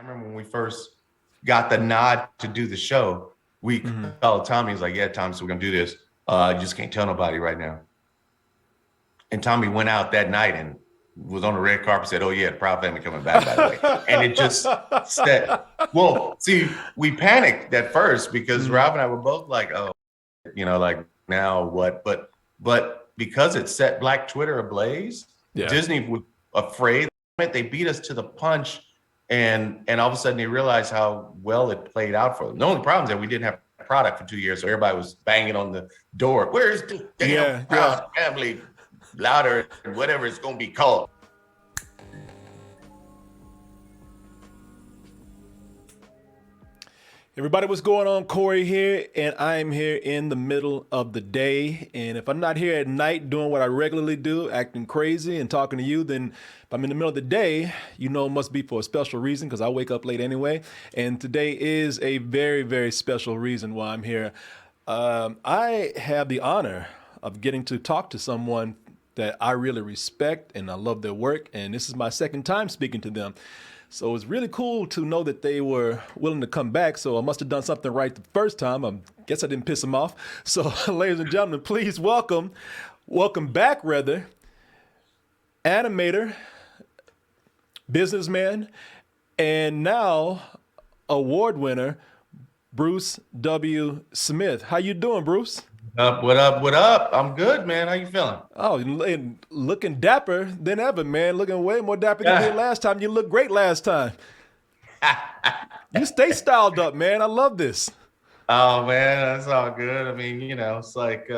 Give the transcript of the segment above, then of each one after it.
remember when we first got the nod to do the show, we called Tommy. He's like, "Yeah, Tommy, so we're gonna do this. You just can't tell nobody right now." And Tommy went out that night and was on the red carpet, said, "Oh yeah, the Proud Family coming back, by the way." And it just said, well, see, we panicked at first because Rob and I were both like, "Oh, like now what?" But because it set Black Twitter ablaze, Disney was afraid. They beat us to the punch, and all of a sudden they realized how well it played out for them. The only problem is that we didn't have a product for 2 years, so everybody was banging on the door. Where's the damn Proud Family? Louder and whatever it's going to be called. Everybody, what's going on? Corey here, and I am here in the middle of the day. And if I'm not here at night doing what I regularly do, acting crazy and talking to you, then if I'm in the middle of the day, it must be for a special reason because I wake up late anyway. And today is a very, very special reason why I'm here. I have the honor of getting to talk to someone that I really respect and I love their work. And this is my second time speaking to them. So it's really cool to know that they were willing to come back. So I must have done something right the first time. I guess I didn't piss them off. So ladies and gentlemen, please welcome back rather, animator, businessman, and now award winner, Bruce W. Smith. How you doing, Bruce? What up? I'm good, man. How you feeling? Oh, and looking dapper than ever, man. Looking way more dapper than you did last time. You looked great last time. You stay styled up, man. I love this. Oh, man, that's all good. I mean, it's like,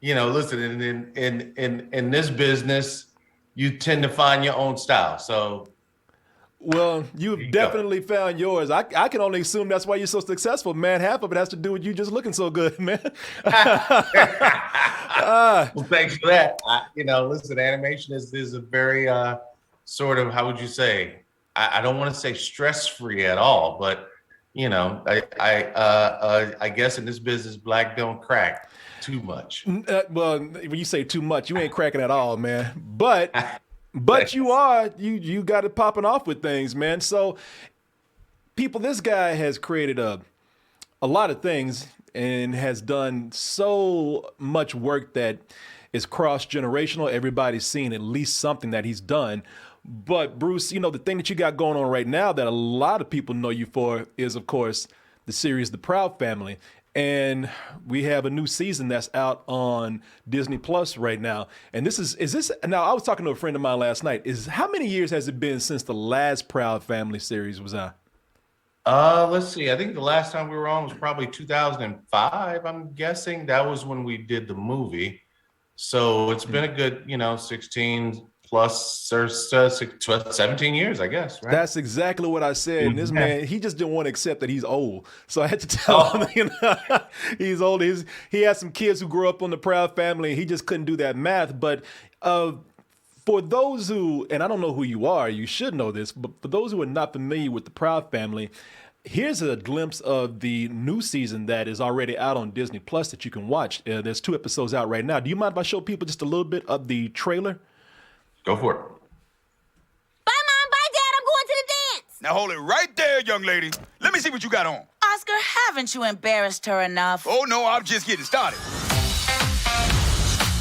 listen, in this business, you tend to find your own style. So, well, you've definitely found yours. I can only assume that's why you're so successful, man. Half of it has to do with you just looking so good, man. Well, thanks for that. Listen, animation is a very sort of, how would you say? I don't want to say stress-free at all, but I guess in this business, black don't crack too much. Well, when you say too much, you ain't cracking at all, man. But you got it popping off with things, man. So people, this guy has created a lot of things and has done so much work that is cross-generational. Everybody's seen at least something that he's done. But Bruce, the thing that you got going on right now that a lot of people know you for is, of course, the series The Proud Family. And we have a new season that's out on Disney Plus right now. And now I was talking to a friend of mine last night. How many years has it been since the last Proud Family series was out? Let's see. I think the last time we were on was probably 2005. I'm guessing that was when we did the movie. So it's been a good, 16 plus or 17 years, I guess, right? That's exactly what I said. And this man, he just didn't want to accept that he's old. So I had to tell him, he's old. He has some kids who grew up on the Proud Family. He just couldn't do that math. But for those who, and I don't know who you are, you should know this, but for those who are not familiar with the Proud Family, here's a glimpse of the new season that is already out on Disney Plus that you can watch. There's 2 episodes out right now. Do you mind if I show people just a little bit of the trailer? Go for it. Bye, Mom. Bye, Dad. I'm going to the dance. Now hold it right there, young lady. Let me see what you got on. Oscar, haven't you embarrassed her enough? Oh, no, I'm just getting started.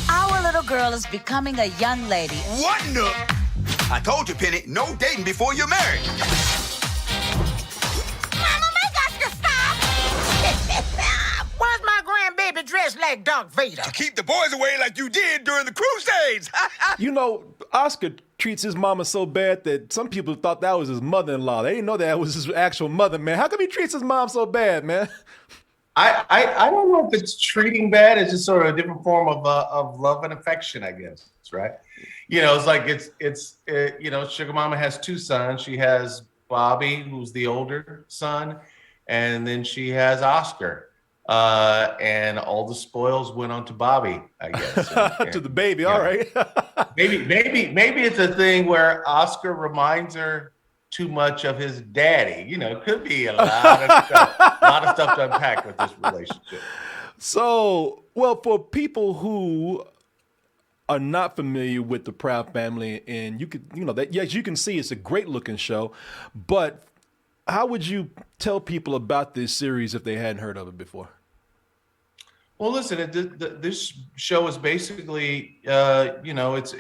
Our little girl is becoming a young lady. What in the? I told you, Penny, no dating before you're married. Mama, make Oscar stop! Why's my grandbaby dressed like Darth Vader? To keep the boys away like you did during the Crusades. Oscar treats his mama so bad that some people thought that was his mother-in-law. They didn't know that was his actual mother, man. How come he treats his mom so bad, man? I don't know if it's treating bad. It's just sort of a different form of love and affection, I guess. Right? It's like Sugar Mama has 2 sons. She has Bobby, who's the older son, and then she has Oscar. And all the spoils went on to Bobby, I guess. To the baby, all right. maybe it's a thing where Oscar reminds her too much of his daddy. It could be a lot of stuff to unpack with this relationship. So, well, for people who are not familiar with the Proud Family, and you could, that, yes, you can see it's a great looking show, but how would you tell people about this series if they hadn't heard of it before? Well, listen, this show is basically, it's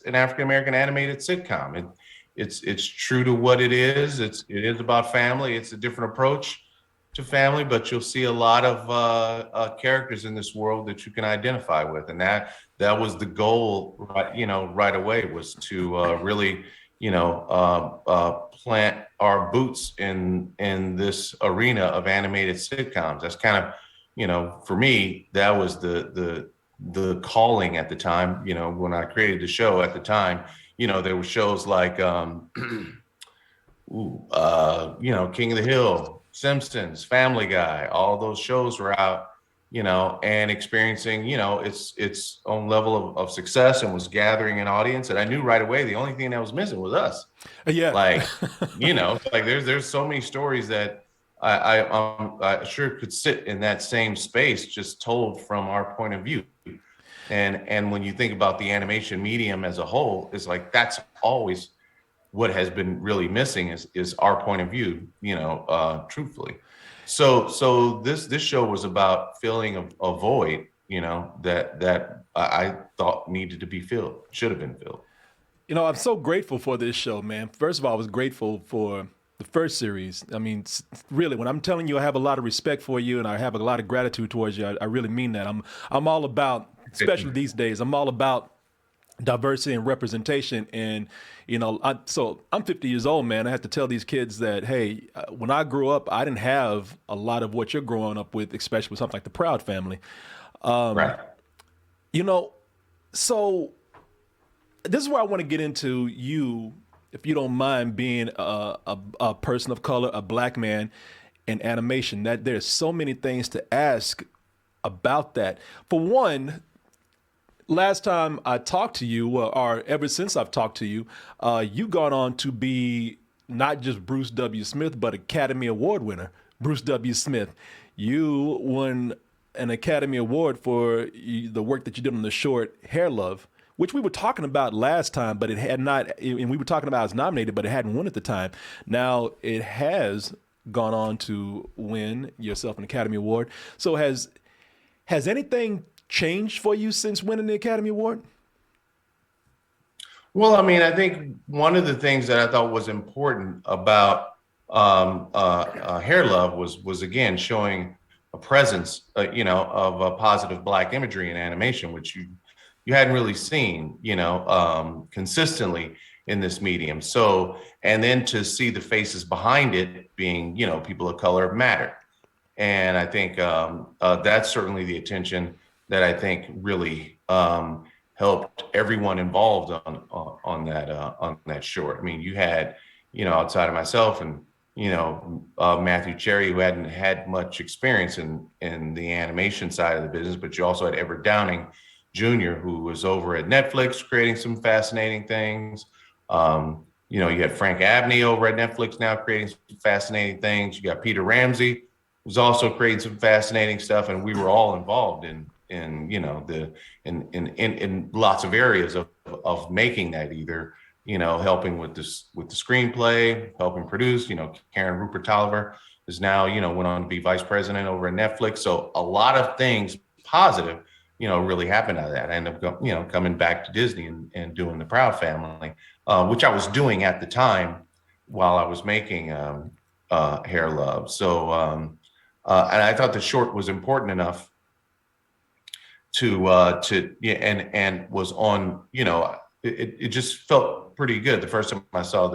an African American animated sitcom. It's true to what it is. It is about family. It's a different approach to family, but you'll see a lot of characters in this world that you can identify with, and that was the goal, right away, was to really, plant our boots in this arena of animated sitcoms. That's kind of, for me, that was the calling at the time. When I created the show at the time, there were shows like, King of the Hill, Simpsons, Family Guy. All those shows were out, and experiencing, its own level of success, and was gathering an audience. And I knew right away the only thing that was missing was us. Yeah. Like, like there's so many stories that I sure could sit in that same space, just told from our point of view. And when you think about the animation medium as a whole, it's like that's always what has been really missing is our point of view, truthfully. So this show was about filling a void, that I thought needed to be filled, should have been filled. I'm so grateful for this show, man. First of all, I was grateful for the first series. I mean, really, when I'm telling you I have a lot of respect for you and I have a lot of gratitude towards you, I really mean that. I'm all about, especially these days, I'm all about diversity and representation. And, so I'm 50 years old, man. I have to tell these kids that, hey, when I grew up, I didn't have a lot of what you're growing up with, especially with something like the Proud Family. Right. So this is where I want to get into you, if you don't mind, being a person of color, a black man in animation. That there's so many things to ask about that. For one, last time I talked to you, or ever since I've talked to you, you've gone on to be not just Bruce W. Smith, but Academy Award winner, Bruce W. Smith. You won an Academy Award for the work that you did on the short Hair Love, which we were talking about last time, but it had not, and we were talking about it was nominated, but it hadn't won at the time. Now it has gone on to win yourself an Academy Award. So has anything changed for you since winning the Academy Award? Well, I mean, I think one of the things that I thought was important about Hair Love was again showing a presence, of a positive Black imagery in animation, which you hadn't really seen, consistently in this medium. So, and then to see the faces behind it being, people of color matter. And I think that's certainly the attention that I think really helped everyone involved on that short. I mean, you had, outside of myself and, Matthew Cherry, who hadn't had much experience in the animation side of the business, but you also had Everett Downing Jr., who was over at Netflix creating some fascinating things. You had Frank Abney over at Netflix now creating some fascinating things. You got Peter Ramsey, who's also creating some fascinating stuff, and we were all involved in lots of areas of making that, either helping with the screenplay, helping produce. Karen Rupert Tolliver is now went on to be vice president over at Netflix. So a lot of things positive really happened out of that. I ended up coming back to Disney and doing the Proud Family, which I was doing at the time while I was making Hair Love. So and I thought the short was important enough to and was on, it just felt pretty good. The first time I saw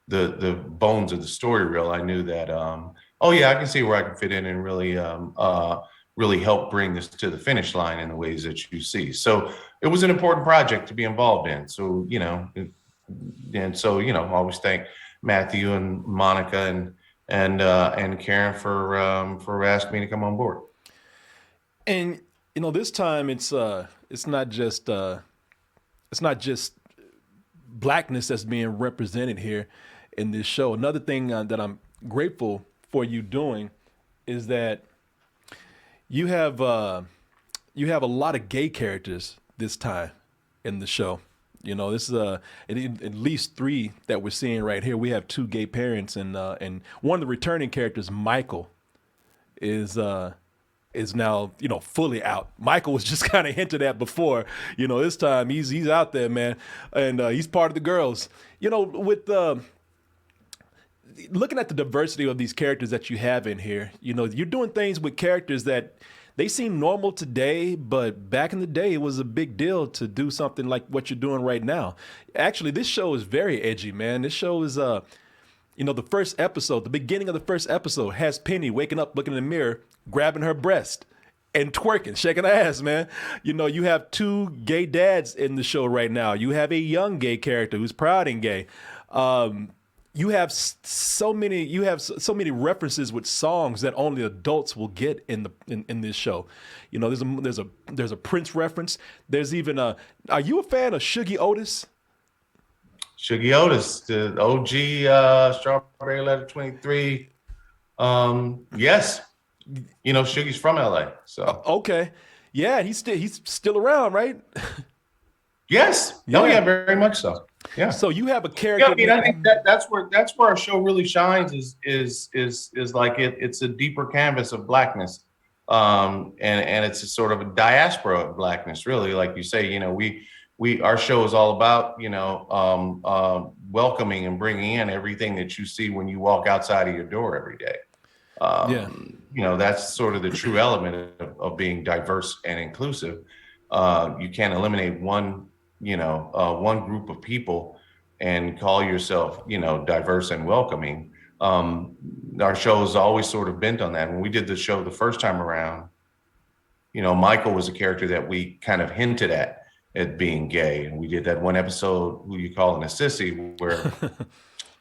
the bones of the story reel, I knew that, I can see where I can fit in and really help bring this to the finish line in the ways that you see. So it was an important project to be involved in. So, I always thank Matthew and Monica and Karen for asking me to come on board. And this time it's not just blackness that's being represented here in this show. Another thing that I'm grateful for you doing is that you have a lot of gay characters this time. in the show. You know, this is at least 3 that we're seeing right here. We have 2 gay parents, and one of the returning characters, Michael, is now, you know, fully out. Michael was just kind of hinted at before. You know, this time he's out there, man, and he's part of the girls. You know, with looking at the diversity of these characters that you have in here, you know, you're doing things with characters that they seem normal today, but back in the day, it was a big deal to do something like what you're doing right now. Actually, this show is very edgy, man. This show is, you know, the first episode, the beginning of the first episode has Penny waking up, looking in the mirror, grabbing her breast and twerking, shaking her ass, man. You know, you have 2 gay dads in the show right now. You have a young gay character who's proud and gay. You have so many references with songs that only adults will get in this show. You know, there's a Prince reference. There's even are you a fan of Shuggie Otis? Shuggie Otis, the OG Strawberry Letter 23. Yes. You know, Shuggie's from LA. So Okay. Yeah, he's still around, right? yes. Yeah. Oh yeah, very much so. Yeah. So you have a character. Yeah, I mean, I think that's where our show really shines is like it's a deeper canvas of blackness, and it's a sort of a diaspora of blackness, really. Like you say, you know, our show is all about, you know, welcoming and bringing in everything that you see when you walk outside of your door every day. You know, that's sort of the true element of being diverse and inclusive. You can't eliminate one group of people and call yourself, you know, diverse and welcoming. Our show is always sort of bent on that. When we did the show the first time around, you know, Michael was a character that we kind of hinted at being gay. And we did that one episode, Who You Calling a Sissy, where,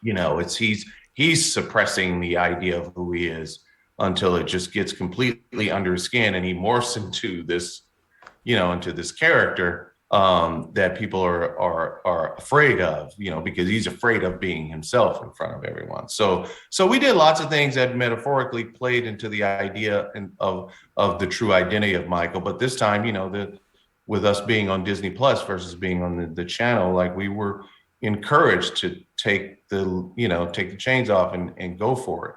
you know, he's suppressing the idea of who he is until it just gets completely under his skin and he morphs into this, you know, into this character that people are afraid of, you know, because he's afraid of being himself in front of everyone. So we did lots of things that metaphorically played into the idea of the true identity of Michael. But this time, you know, with us being on Disney Plus versus being on the channel, like we were encouraged to take the chains off and go for it.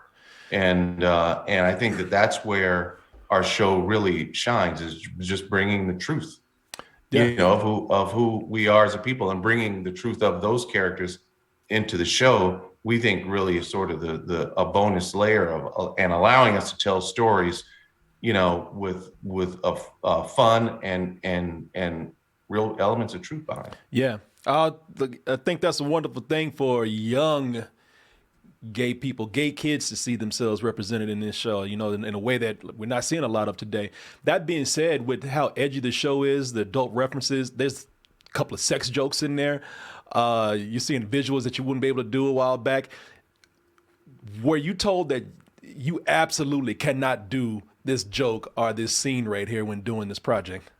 And I think that's where our show really shines, is just bringing the truth, you know, of who we are as a people, and bringing the truth of those characters into the show. We think really is sort of a bonus layer of and allowing us to tell stories, you know, with fun and real elements of truth behind it. Yeah. I think that's a wonderful thing for young gay people, gay kids, to see themselves represented in this show, you know, in a way that we're not seeing a lot of today. That being said, with how edgy the show is, the adult references, there's a couple of sex jokes in there. You're seeing visuals that you wouldn't be able to do a while back. Were you told that you absolutely cannot do this joke or this scene right here when doing this project?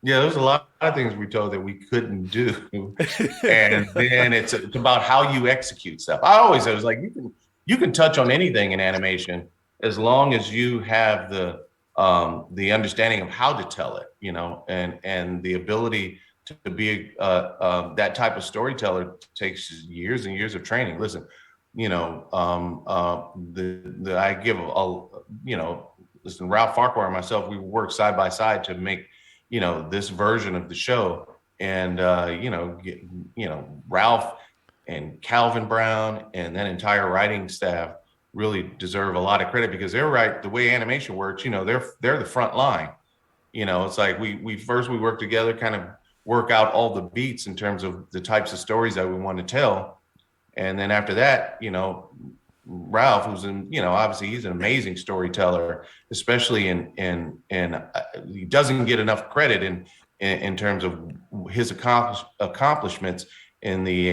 Yeah, there's a lot of things we told that we couldn't do, and then it's about how you execute stuff. I was like, you can touch on anything in animation as long as you have the understanding of how to tell it, you know, and the ability to be that type of storyteller takes years and years of training. Listen, you know, listen, Ralph Farquhar and myself, we worked side by side to make, you know, this version of the show. And, Ralph and Calvin Brown and that entire writing staff really deserve a lot of credit, because they're right. The way animation works, you know, they're the front line. You know, it's like we work together, kind of work out all the beats in terms of the types of stories that we want to tell. And then after that, you know, Ralph, who's obviously he's an amazing storyteller, especially in he doesn't get enough credit in terms of his accomplishments in the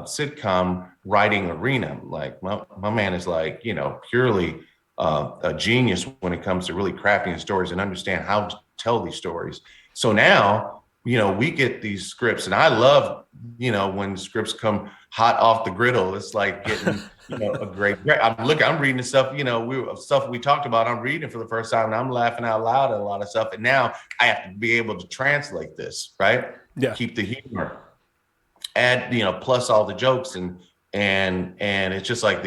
sitcom writing arena. Like my man is like, you know, purely a genius when it comes to really crafting his stories and understand how to tell these stories. So now, you know, we get these scripts, and I love, you know, when scripts come hot off the griddle. It's like getting, you know, a great. I'm reading the stuff, you know, stuff we talked about. I'm reading for the first time, and I'm laughing out loud at a lot of stuff. And now I have to be able to translate this, right? Yeah. keep the humor, add, plus all the jokes, and it's just like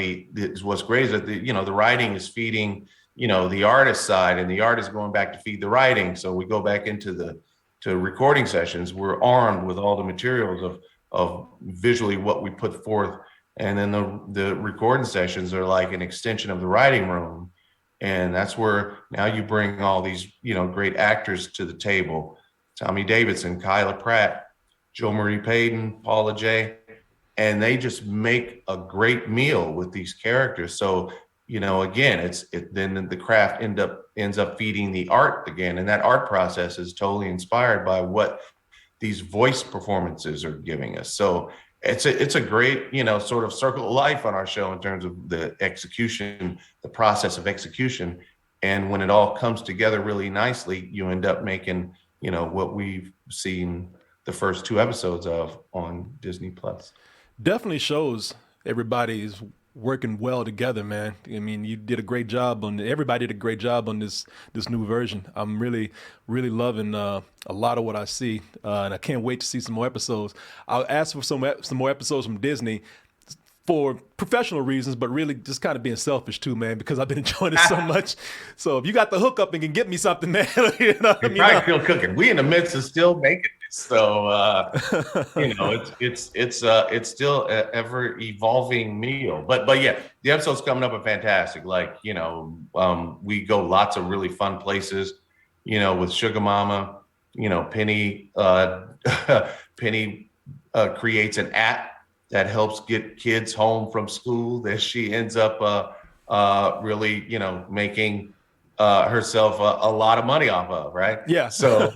what's great is that the writing is feeding, the artist side, and the artist going back to feed the writing. So we go back into to recording sessions. We're armed with all the materials of visually what we put forth. And then the recording sessions are like an extension of the writing room. And that's where now you bring all these, great actors to the table. Tommy Davidson, Kyla Pratt, Joe Marie Payton, Paula J. And they just make a great meal with these characters. So, again, then the craft ends up feeding the art again. And that art process is totally inspired by what these voice performances are giving us. So it's a great, sort of circle of life on our show in terms of the execution, the process of execution. And when it all comes together really nicely, you end up making, what we've seen the first 2 episodes of on Disney Plus. Definitely shows everybody's working well together, man. I mean, you did a great job everybody did a great job on this new version. I'm really, really loving a lot of what I see, and I can't wait to see some more episodes. I'll ask for some more episodes from Disney for professional reasons, but really just kind of being selfish too, man, because I've been enjoying it so much. So if you got the hookup and can get me something, man, Probably still cooking. We in the midst of still making it. So, it's still an ever evolving meal, but yeah, the episodes coming up are fantastic. Like, we go lots of really fun places, with Sugar Mama, Penny, Penny creates an app that helps get kids home from school that she ends up really, making herself a lot of money off of, right? Yeah. So,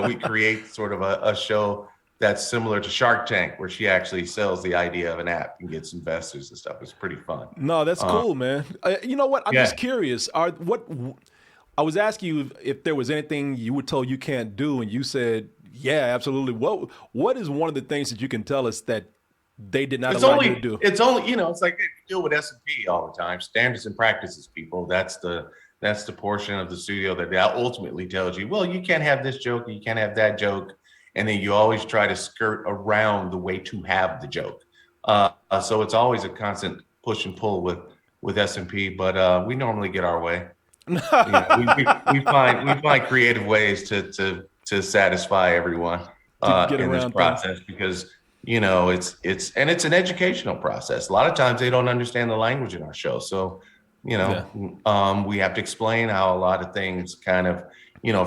we create sort of a show that's similar to Shark Tank, where she actually sells the idea of an app and gets investors and stuff. It's pretty fun. No, that's cool, man. You know what? I'm just curious. I was asking you if there was anything you were told you can't do, and you said, yeah, absolutely. What is one of the things that you can tell us that they did not allow you to do? It's only, it's like you deal with S&P all the time, standards and practices, people. That's the portion of the studio that ultimately tells you, well, you can't have this joke, you can't have that joke. And then you always try to skirt around the way to have the joke. So it's always a constant push and pull with S&P, but we normally get our way. We find creative ways to satisfy everyone in this process, because it's an educational process. A lot of times they don't understand the language in our show, so we have to explain how a lot of things kind of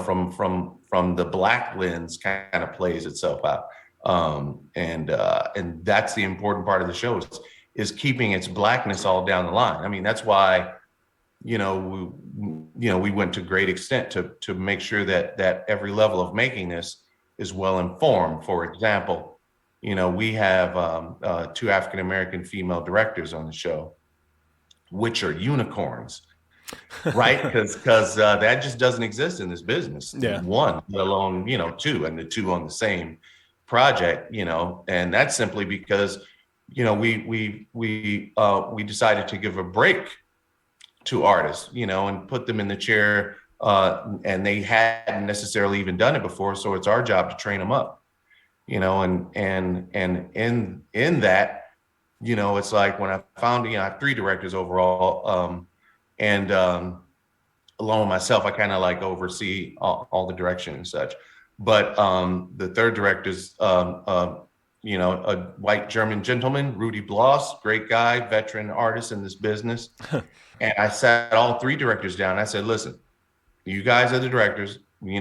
from the Black lens kind of plays itself out, and that's the important part of the show is keeping its Blackness all down the line. I mean, that's why we went to great extent to make sure that every level of making this is well informed. For example, we have 2 African-American female directors on the show, which are unicorns, right? Because that just doesn't exist in this business. Yeah. 1, let alone 2, and the 2 on the same project, and that's simply because we decided to give a break to artists, and put them in the chair, and they hadn't necessarily even done it before. So it's our job to train them up, and in that, it's like when I found, I have 3 directors overall, and along with myself, I kind of like oversee all the direction and such. But the 3rd director's, a white German gentleman, Rudy Bloss, great guy, veteran artist in this business. And I sat all 3 directors down. I said, listen, you guys are the directors. We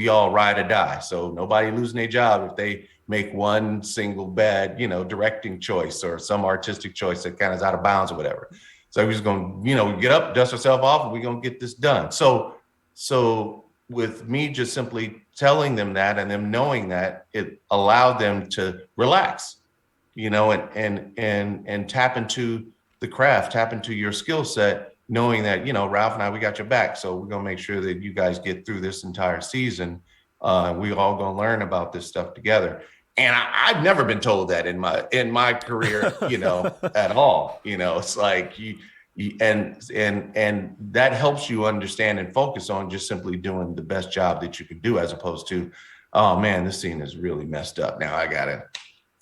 all ride or die. So nobody losing their job if they make one single bad, directing choice or some artistic choice that kind of is out of bounds or whatever. So we're just going to, get up, dust ourselves off, and we're going to get this done. So with me just simply telling them that and them knowing that, it allowed them to relax, and tap into the craft, tap into your skill set, knowing that, Ralph and I, we got your back. So we're going to make sure that you guys get through this entire season. We all going to learn about this stuff together. And I've never been told that in my career, at all. It's like and that helps you understand and focus on just simply doing the best job that you can do, as opposed to, oh man, this scene is really messed up. Now I gotta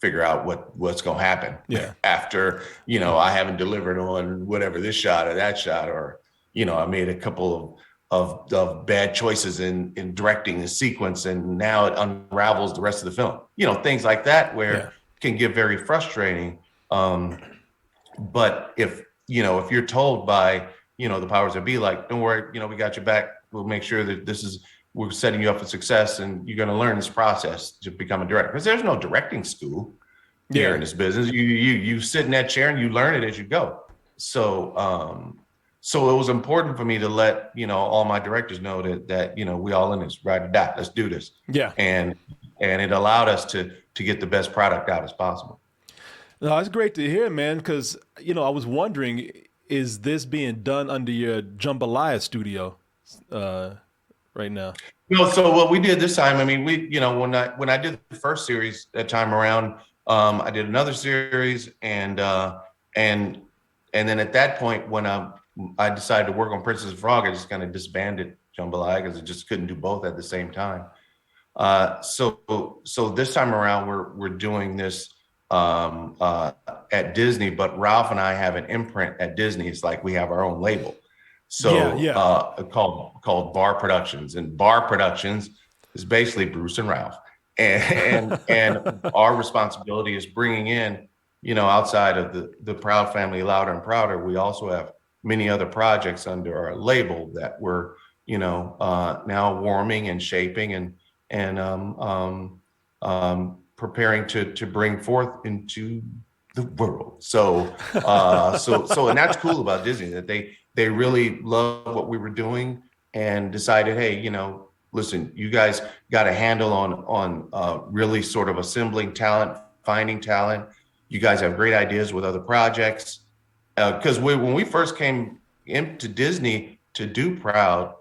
figure out what's gonna happen Yeah. after, I haven't delivered on whatever this shot or that shot, or, I made a couple of bad choices in directing the sequence, and now it unravels the rest of the film. Things like that where Yeah. it can get very frustrating. But if you're told by, the powers that be, like, don't worry, we got your back. We'll make sure that we're setting you up for success, and you're going to learn this process to become a director. Because there's no directing school here in this business. You sit in that chair and you learn it as you go. So so it was important for me to let all my directors know that we all in this, ride or die. Let's do this. Yeah. And it allowed us to get the best product out as possible. No, it's great to hear, man, because, I was wondering, is this being done under your Jambalaya studio right now? So what we did this time, I mean, we, when I did the first series that time around, I did another series, and then at that point, when I decided to work on Princess Frog, I just kind of disbanded Jambalaya because I just couldn't do both at the same time. So this time around, we're doing this at Disney, but Ralph and I have an imprint at Disney. It's like we have our own label. So called Bar Productions, and Bar Productions is basically Bruce and Ralph, and our responsibility is bringing in, outside of the Proud Family, Louder and Prouder, we also have many other projects under our label that we're now warming and shaping and preparing to bring forth into the world. So and that's cool about Disney, that they really love what we were doing and decided, hey, listen, you guys got a handle on really sort of assembling talent, finding talent. You guys have great ideas with other projects. Because when we first came into Disney to do Proud,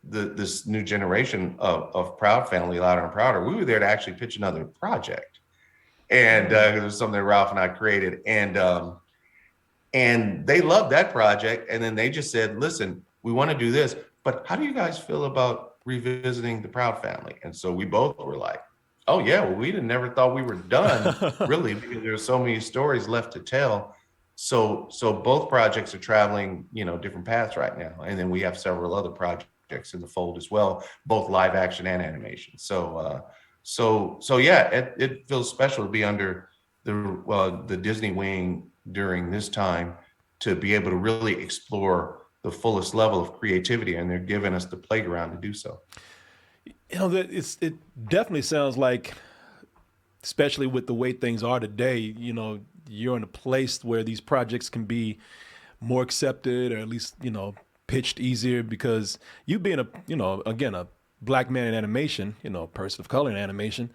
this new generation of Proud Family, Louder and Prouder, we were there to actually pitch another project. And it was something that Ralph and I created. And they loved that project. And then they just said, listen, we want to do this, but how do you guys feel about revisiting the Proud Family? And so we both were like, oh yeah, well, we never thought we were done, really, because there's so many stories left to tell. So both projects are traveling, different paths right now. And then we have several other projects in the fold as well, both live action and animation. So yeah, it feels special to be under the Disney wing during this time, to be able to really explore the fullest level of creativity, and they're giving us the playground to do so. It definitely sounds like, especially with the way things are today, you're in a place where these projects can be more accepted, or at least, pitched easier, because you being a Black man in animation, person of color in animation.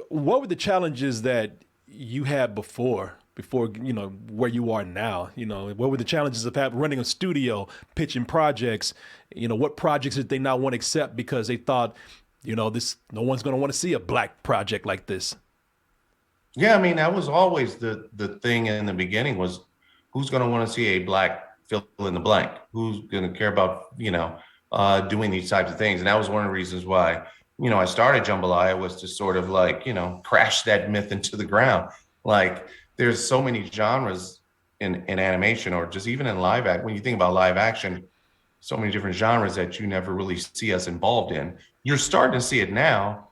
What were the challenges that you had before, where you are now? What were the challenges of running a studio, pitching projects? What projects did they not want to accept because they thought, no one's going to want to see a Black project like this? Yeah, I mean, that was always the thing in the beginning, was who's going to want to see a Black fill in the blank? Who's going to care about, doing these types of things? And that was one of the reasons why, I started Jambalaya, was to sort of like, crash that myth into the ground. Like, there's so many genres in animation, or just even in live action. When you think about live action, so many different genres that you never really see us involved in. You're starting to see it now,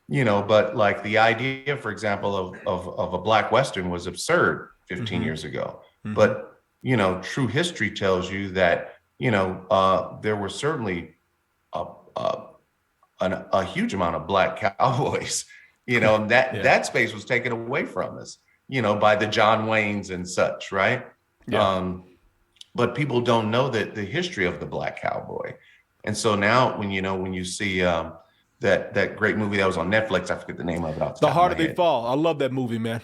but like the idea, for example, of a Black Western was absurd 15 years ago. Mm-hmm. But, true history tells you that, there were certainly a huge amount of Black cowboys, and that space was taken away from us, by the John Waynes and such, right? Yeah. But people don't know that the history of the Black cowboy. And so now when you see that great movie that was on Netflix, I forget the name of it. The Harder They Fall. I love that movie, man.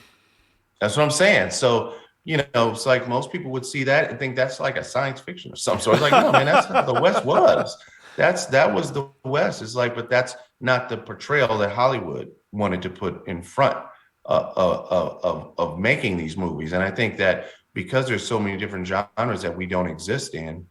That's what I'm saying. So, it's like most people would see that and think that's like a science fiction or something. So it's like, no, man, that's how the West was. That was the West. It's like, but that's not the portrayal that Hollywood wanted to put in front of making these movies. And I think that because there's so many different genres that we don't exist in,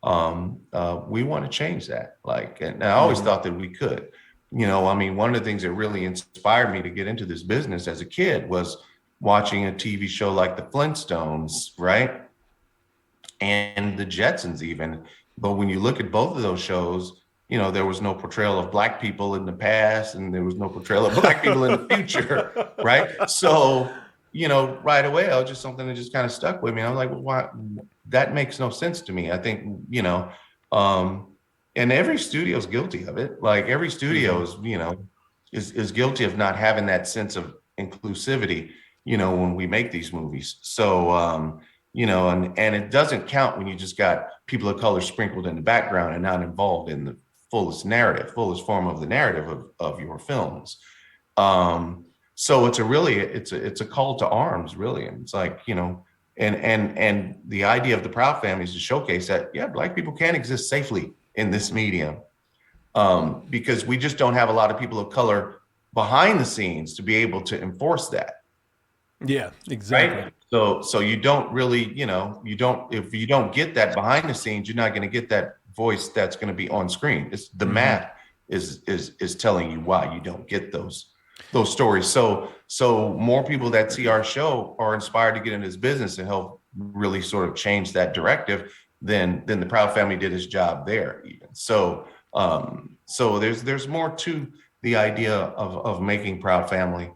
we want to change that. Like, and I always thought that we could, I mean, one of the things that really inspired me to get into this business as a kid was watching a TV show like the Flintstones, right? And the Jetsons even. But when you look at both of those shows, there was no portrayal of Black people in the past and there was no portrayal of Black people in the future, right? So, right away, I was just something that just kind of stuck with me. I was like, well, why? That makes no sense to me. I think, and every studio is guilty of it. Like every studio is guilty of not having that sense of inclusivity, when we make these movies. So, and it doesn't count when you just got people of color sprinkled in the background and not involved in the fullest form of the narrative of your films. So it's a call to arms, really. And it's like, and the idea of the Proud Family is to showcase that, yeah, Black people can exist safely in this medium, because we just don't have a lot of people of color behind the scenes to be able to enforce that. Yeah, exactly. Right? So you don't really, if you don't get that behind the scenes, you're not going to get that voice that's going to be on screen. It's the math is telling you why you don't get those stories. So more people that see our show are inspired to get into this business and help really sort of change that directive than the Proud Family did his job there even. So there's more to the idea of making Proud Family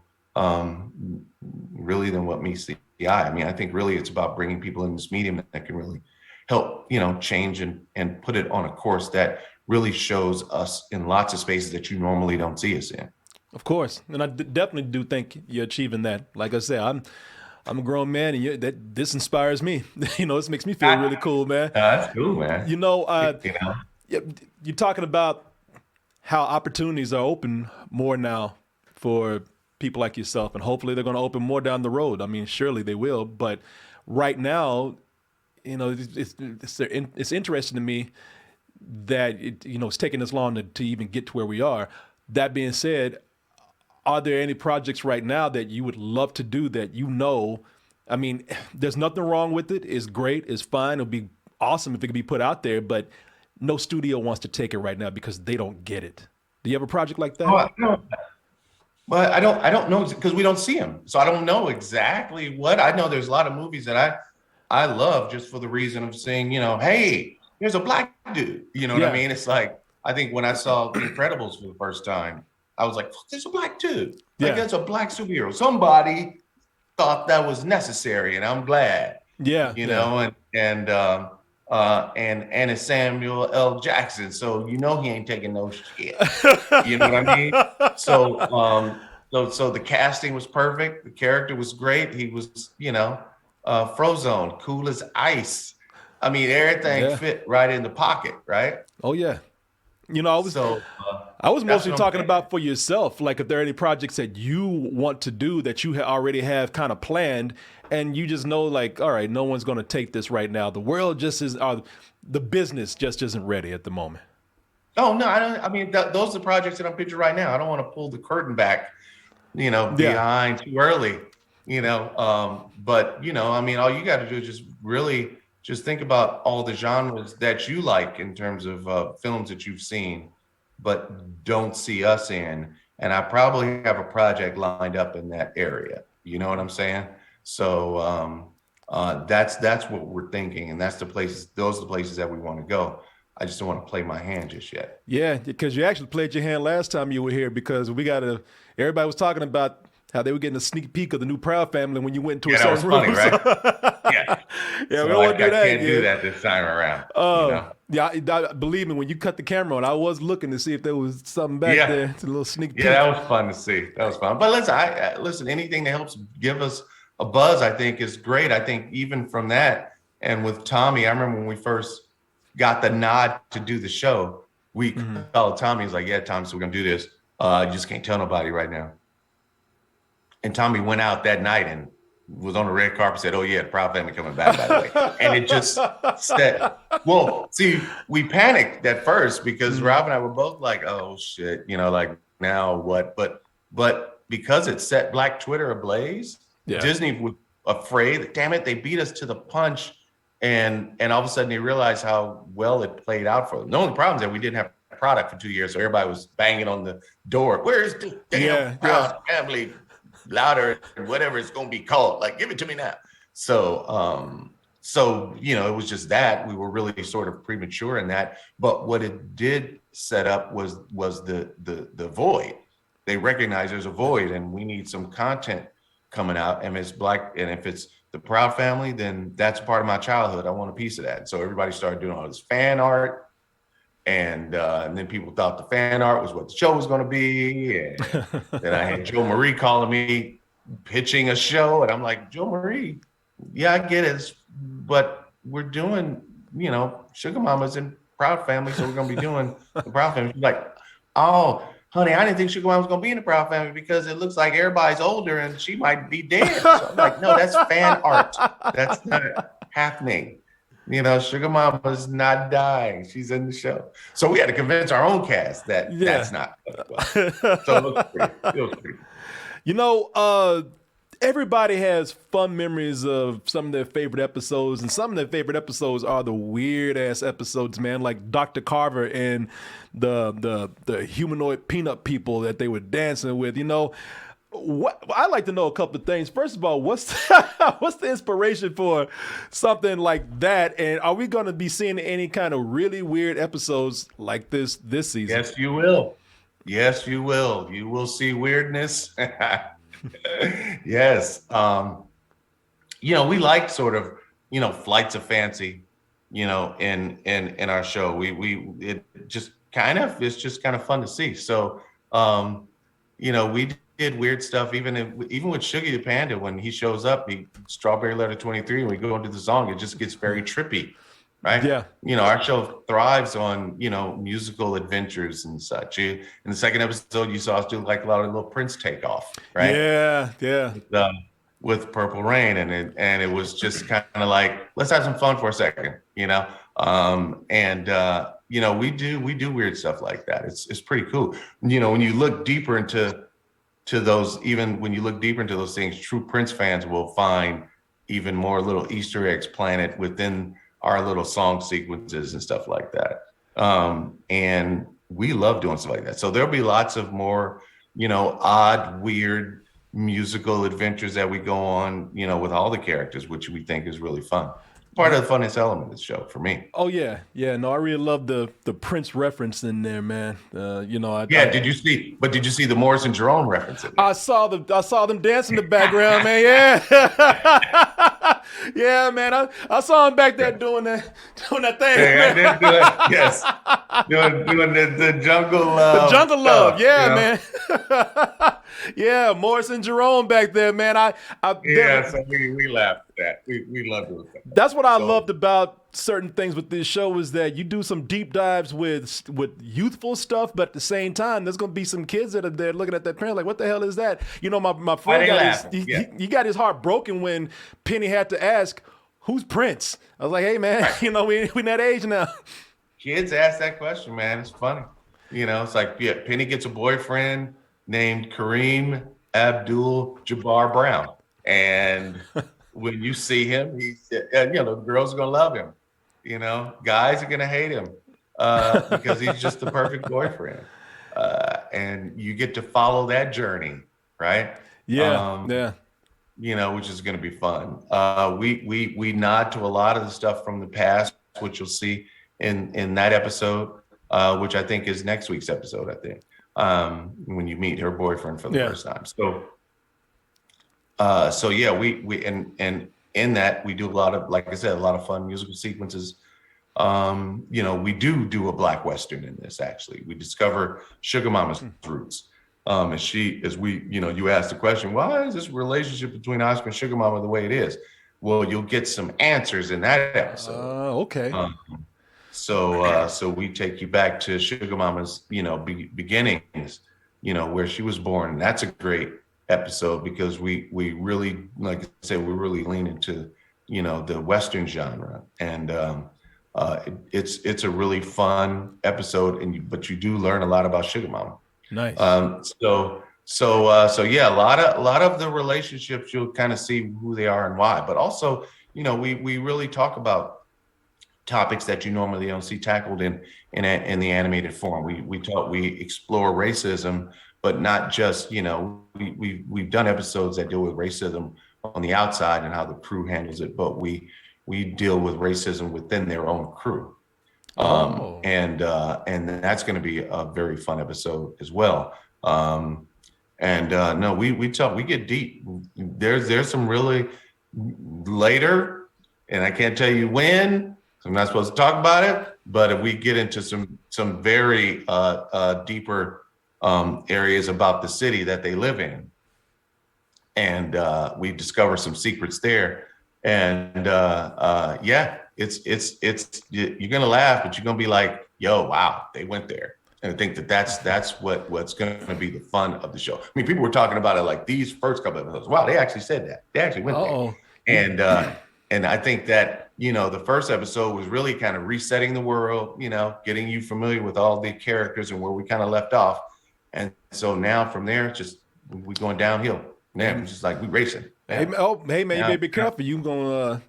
really than what meets the eye. I mean, I think really it's about bringing people in this medium that can really help, change and put it on a course that really shows us in lots of spaces that you normally don't see us in. Of course. And I definitely do think you're achieving that. Like I said, I'm a grown man, and this inspires me. This makes me feel really cool, man. That's cool, man. You're talking about how opportunities are open more now for people like yourself, and hopefully they're going to open more down the road. I mean, surely they will, but right now, it's interesting to me that it's taking this long to even get to where we are. That being said, are there any projects right now that you would love to do that I mean, there's nothing wrong with it. It's great. It's fine. It'll be awesome if it could be put out there, but no studio wants to take it right now because they don't get it. Do you have a project like that? Oh, no. But I don't know because we don't see them. So I don't know exactly what. I know there's a lot of movies that I love just for the reason of saying, hey, there's a Black dude. You know what I mean? It's like, I think when I saw The Incredibles for the first time, I was like, there's a Black dude. Like, there's a Black superhero. Somebody thought that was necessary, and I'm glad. Yeah. And it's Samuel L. Jackson. So he ain't taking no shit. You know what I mean? So so the casting was perfect. The character was great. He was, Frozone, cool as ice. I mean, everything fit right in the pocket, right? Oh yeah. I was mostly talking about for yourself, like if there are any projects that you want to do that you already have kind of planned, and you just know, like, all right, no one's going to take this right now. The world just the business just isn't ready at the moment. Oh no, I don't. I mean, those are the projects that I'm picturing right now. I don't want to pull the curtain back, behind too early, But I mean, all you got to do is just really just think about all the genres that you like in terms of films that you've seen, but don't see us in. And I probably have a project lined up in that area. You know what I'm saying? So that's what we're thinking, and those are the places that we want to go. I just don't want to play my hand just yet. Yeah, because you actually played your hand last time you were here, because everybody was talking about how they were getting a sneak peek of the new Proud Family when you went into a certain room. That was funny, right? Yeah. Yeah, so we don't want to do that. I can't do that this time around. Yeah, believe me, when you cut the camera on, I was looking to see if there was something back there. It's a little sneak peek. Yeah, that was fun to see. That was fun. But listen, anything that helps give us a buzz, I think, is great. I think even from that, and with Tommy, I remember when we first got the nod to do the show, we called Tommy. He's like, yeah, Tommy, so we're going to do this. You just can't tell nobody right now. And Tommy went out that night and was on the red carpet, said, oh yeah, the Proud Family coming back, by the way. And it just said, well, see, we panicked at first because Rob and I were both like, oh shit, like now what? But because it set Black Twitter ablaze, Disney was afraid that, damn it, they beat us to the punch. And all of a sudden they realized how well it played out for them. The only problem is that we didn't have product for 2 years, so everybody was banging on the door. Where's the damn Proud Family louder and whatever it's going to be called? Like, give it to me now. So, you know, it was just that we were really sort of premature in that. But what it did set up was the void. They recognize there's a void and we need some content coming out. And if it's Black, and if it's the Proud Family, then that's part of my childhood. I want a piece of that. So everybody started doing all this fan art. And then people thought the fan art was what the show was going to be. And then I had Joe Marie calling me, pitching a show. And I'm like, Joe Marie, yeah, I get it. But we're doing, you know, Sugar Mama's and Proud Family. So we're going to be doing the Proud Family. She's like, oh, honey, I didn't think Sugar Mama was going to be in the Proud Family because it looks like everybody's older and she might be dead. So I'm like, no, that's fan art. That's not happening. You know, Sugar Mama's not dying. She's in the show. So we had to convince our own cast that that's not. So it was pretty. You know, everybody has fun memories of some of their favorite episodes, and some of their favorite episodes are the weird ass episodes, man, like Dr. Carver and the humanoid peanut people that they were dancing with. You know, what I'd like to know a couple of things. First of all, what's what's the inspiration for something like that? And are we going to be seeing any kind of really weird episodes like this season? Yes, you will. Yes, you will. You will see weirdness. Yes. You know, we like sort of, you know, flights of fancy, you know, in our show. It's just kind of fun to see. So, you know, we did weird stuff, even with Shuggy the Panda. When he shows up, Strawberry Letter 23, and we go into the song, it just gets very trippy, right? Yeah. You know, our show thrives on, you know, musical adventures and such. In the second episode, you saw us do like a lot of little Prince takeoff, right? Yeah. With Purple Rain, and it was just kind of like, let's have some fun for a second, you know. You know, we do weird stuff like that. It's pretty cool. You know, when you look deeper into those, even when you look deeper into those things, true Prince fans will find even more little Easter eggs planted within our little song sequences and stuff like that. And we love doing stuff like that. So there'll be lots of more, you know, odd, weird musical adventures that we go on, you know, with all the characters, which we think is really fun. Part of the funnest element of the show for me. Oh yeah. No, I really love the Prince reference in there, man. You know, did you see the Morrison Jerome reference in there? I saw them dance in the background, man. Yeah. Yeah, man. I saw him back there doing that thing. Yeah, man. I did do it. Yes. Doing the jungle love. The jungle love, yeah, you know? Man. Yeah, Morrison Jerome back there, man. So we laughed at that. We loved it. That's what I loved about certain things with this show, is that you do some deep dives with youthful stuff, but at the same time, there's gonna be some kids that are there looking at that parent like, what the hell is that? You know, my friend he got his heart broken when Penny had to ask, who's Prince? I was like, hey man, you know, we in that age now. Kids ask that question, man. It's funny. You know, it's like, yeah, Penny gets a boyfriend named Kareem Abdul-Jabbar Brown. And when you see him, he's, you know, the girls are going to love him. You know, guys are going to hate him because he's just the perfect boyfriend. And you get to follow that journey, right? Yeah. You know, which is going to be fun. We nod to a lot of the stuff from the past, which you'll see in that episode, which I think is next week's episode, I think. When you meet her boyfriend for the first time. So yeah, we and in that we do a lot of, like I said, a lot of fun musical sequences. You know, we do a Black Western in this. Actually, we discover Sugar Mama's roots. As we, you know, you asked the question, why is this relationship between Oscar and Sugar Mama the way it is? Well, you'll get some answers in that episode. Okay. So we take you back to Sugar Mama's, you know, beginnings, you know, where she was born. And that's a great episode because we really, like I said, we really lean into, you know, the Western genre. And it's a really fun episode, but you do learn a lot about Sugar Mama. Nice. So yeah, a lot of the relationships, you'll kind of see who they are and why. But also, you know, we really talk about topics that you normally don't see tackled in the animated form. We explore racism, but not just, you know, we've done episodes that deal with racism on the outside and how the crew handles it, but we deal with racism within their own crew. And that's going to be a very fun episode as well. No, we get deep. There's some really later, and I can't tell you when, so I'm not supposed to talk about it, but if we get into some very deeper areas about the city that they live in, and we discover some secrets there. And yeah, it's you're gonna laugh, but you're gonna be like, yo, wow, they went there. And I think that's what's gonna be the fun of the show. I mean, people were talking about it like these first couple of episodes. Wow, they actually said that. They actually went there. And I think that, you know, the first episode was really kind of resetting the world, you know, getting you familiar with all the characters and where we kind of left off. And so now from there, it's just we going downhill. Now it's just like we racing. Hey man, you better be careful. You gonna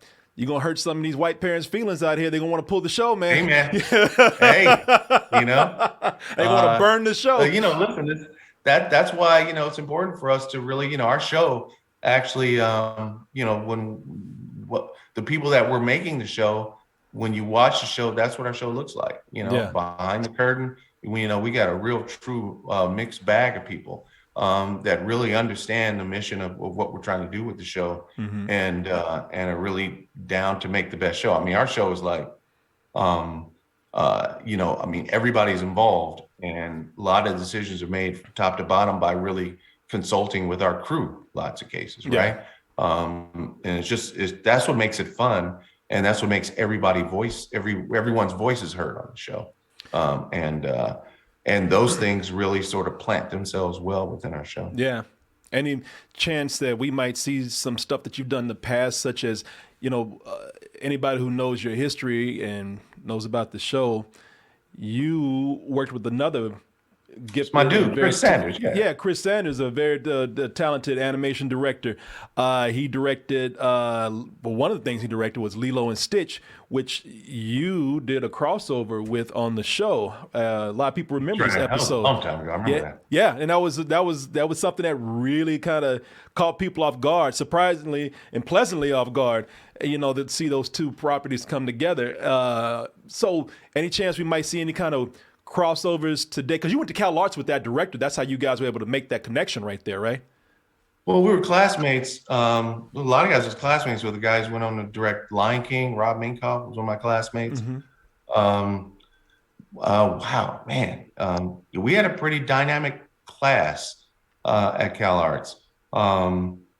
hurt some of these white parents' feelings out here. They're gonna want to pull the show, man. Hey man. Hey, you know, they want to burn the show. You know, listen, that's why, you know, it's important for us to really, you know, our show actually, you know, the people that we're making the show, when you watch the show, that's what our show looks like. You know, behind the curtain, you know, we got a real true mixed bag of people that really understand the mission of what we're trying to do with the show, and are really down to make the best show. I mean, our show is like, you know, I mean, everybody's involved, and a lot of decisions are made from top to bottom by really consulting with our crew, lots of cases, right? And that's what makes it fun, and that's what makes everyone's voices heard on the show. And those things really sort of plant themselves well within our show. Yeah. Any chance that we might see some stuff that you've done in the past, such as, you know, anybody who knows your history and knows about the show, you worked with another gifted, my dude, Chris Sanders. Yeah, Chris Sanders, a very talented animation director. He directed, one of the things he directed was Lilo and Stitch, which you did a crossover with on the show. A lot of people remember this episode. That was a long time ago. I remember that. Yeah, and that was something that really kind of caught people off guard, surprisingly and pleasantly off guard. You know, to see those two properties come together. So, any chance we might see any kind of crossovers today? Because you went to Cal Arts with that director. That's how you guys were able to make that connection right there, right? Well, we were classmates. A lot of guys was classmates with the guys who went on to direct Lion King. Rob Minkoff was one of my classmates. Wow, man. We had a pretty dynamic class at Cal Arts.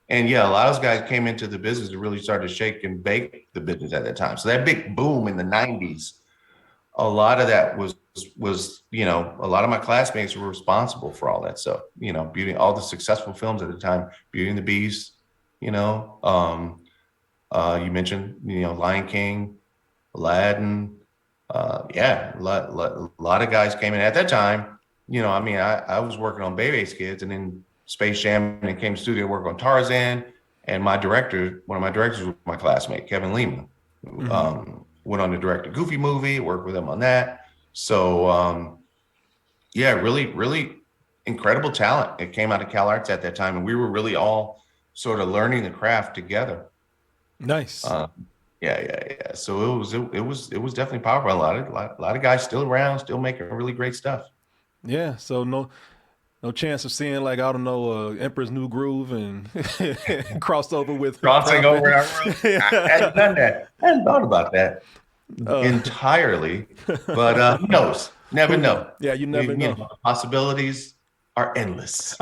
And yeah, a lot of those guys came into the business to really start to shake and bake the business at that time. So that big boom in the 90s, a lot of that was, you know, a lot of my classmates were responsible for all that stuff, you know, all the successful films at the time, Beauty and the Beast, you know, you mentioned, you know, Lion King, Aladdin. Yeah, a lot of guys came in at that time. You know, I mean, I was working on Bebe's Kids, and then Space Jam, and came to studio work on Tarzan. And one of my directors was my classmate, Kevin Lima. Went on to direct a Goofy movie, worked with him on that. So, yeah, really, really incredible talent. It came out of Cal Arts at that time, and we were really all sort of learning the craft together. Nice. Yeah. So it was definitely powerful. A lot of guys still around, still making really great stuff. Yeah. So no chance of seeing, like, I don't know, Emperor's New Groove and crossover with crossing over our world. I hadn't done that. I hadn't thought about that entirely, but who knows? Never know. Yeah, you never know. The possibilities are endless.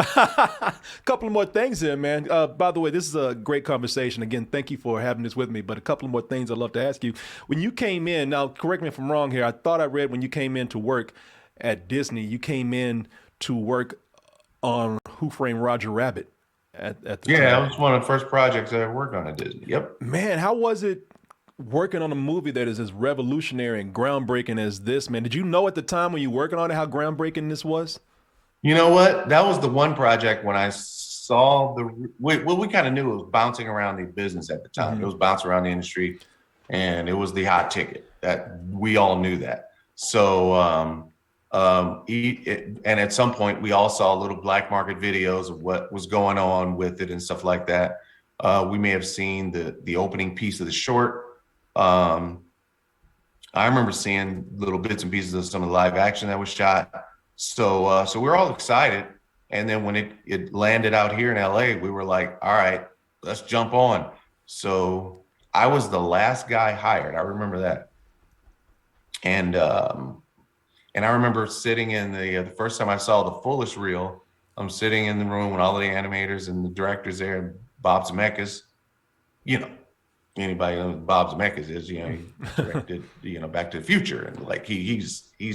Couple of more things here, man. By the way, this is a great conversation. Again, thank you for having this with me. But a couple of more things I'd love to ask you. When you came in, now correct me if I'm wrong here, I thought I read when you came in to work at Disney, you came in to work on Who Framed Roger Rabbit at the time. That was one of the first projects I ever worked on at Disney. Yep. Man, how was it working on a movie that is as revolutionary and groundbreaking as this, man? Did you know at the time when you were working on it how groundbreaking this was? You know what? That was the one project when I saw we kind of knew it was bouncing around the business at the time. It was bouncing around the industry, and it was the hot ticket That we all knew that. So, and at some point we all saw little black market videos of what was going on with it and stuff like that. We may have seen the opening piece of the short. I remember seeing little bits and pieces of some of the live action that was shot. So we're all excited. And then when it landed out here in LA, we were like, all right, let's jump on. So I was the last guy hired. I remember that. And I remember sitting in the first time I saw the fullest reel, I'm sitting in the room with all the animators and the directors there, and Bob Zemeckis, anybody knows who Bob Zemeckis is, he directed, Back to the Future. And like, he's he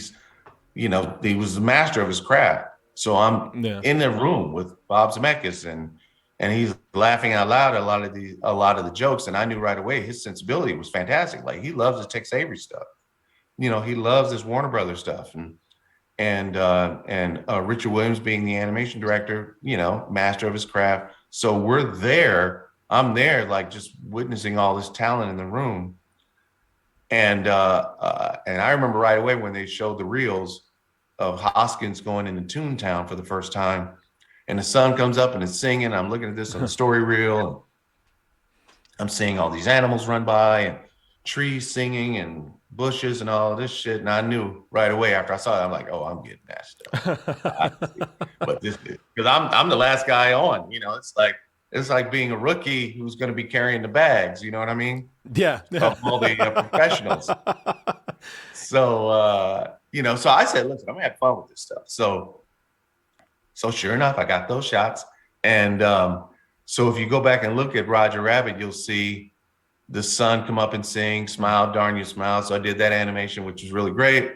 was the master of his craft. So I'm in the room with Bob Zemeckis and he's laughing out loud at a lot of the jokes. And I knew right away his sensibility was fantastic. Like, he loves his Tex Avery stuff. He loves his Warner Brothers stuff. And Richard Williams being the animation director, master of his craft. So I'm there, like, just witnessing all this talent in the room. And I remember right away when they showed the reels of Hoskins going into Toontown for the first time, and the sun comes up and it's singing. I'm looking at this on the story reel, and I'm seeing all these animals run by and trees singing and bushes and all this shit. And I knew right away after I saw it, I'm like, oh, I'm getting that stuff. But this is because I'm the last guy on. It's like being a rookie who's going to be carrying the bags. You know what I mean? Yeah. Of all the professionals. So, so I said, listen, I'm gonna have fun with this stuff. So sure enough, I got those shots. And so if you go back and look at Roger Rabbit, you'll see the sun come up and sing, smile, darn you smile. So I did that animation, which was really great.